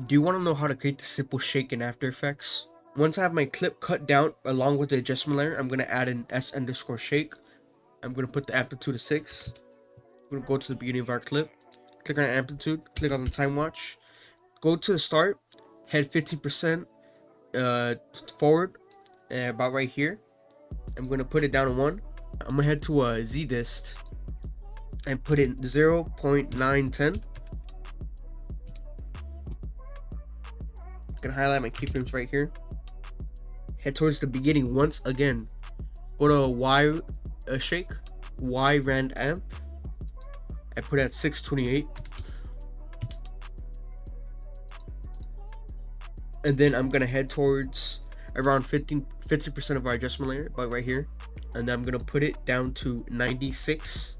Do you want to know how to create the simple shake in After Effects? Once I have my clip cut down along with the adjustment layer, I'm going to add an S_shake. I'm going to put the amplitude to 6. I'm going to go to the beginning of our clip, click on amplitude, click on the time watch, go to the start, head 15% forward, about right here. I'm going to put it down to 1. I'm going to head to a Z-dist and put in 0.910. Gonna highlight my keyframes right here. Head towards the beginning once again. Go to Y shake, Y rand amp. I put it at 628. And then I'm gonna head towards around 50% of our adjustment layer, but right here. And then I'm gonna put it down to 96.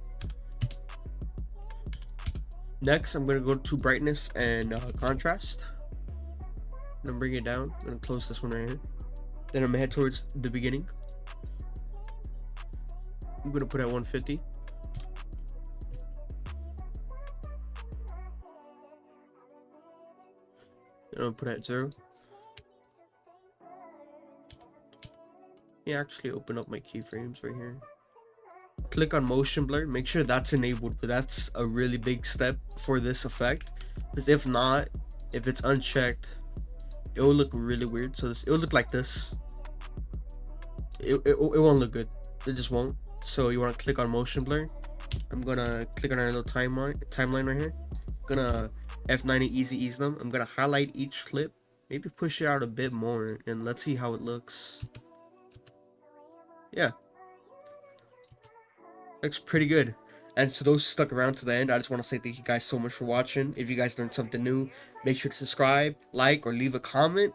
Next, I'm gonna go to brightness and contrast. I'm gonna bring it down. I'm gonna close this one right here. Then I'm gonna head towards the beginning. I'm gonna put it at 150. Then I'm gonna put it at 0. Yeah, actually open up my keyframes right here. Click on motion blur. Make sure that's enabled, but that's a really big step for this effect. Because if not, if it's unchecked, it will look really weird. So it will look like this. It won't look good. It just won't. So you want to click on motion blur. I'm gonna click on our little timeline right here. I'm gonna F90 ease them. I'm gonna highlight each clip, maybe push it out a bit more, and let's see how it looks. Yeah, looks pretty good. And so those who stuck around to the end, I just want to say thank you guys so much for watching. If you guys learned something new, make sure to subscribe, like, or leave a comment.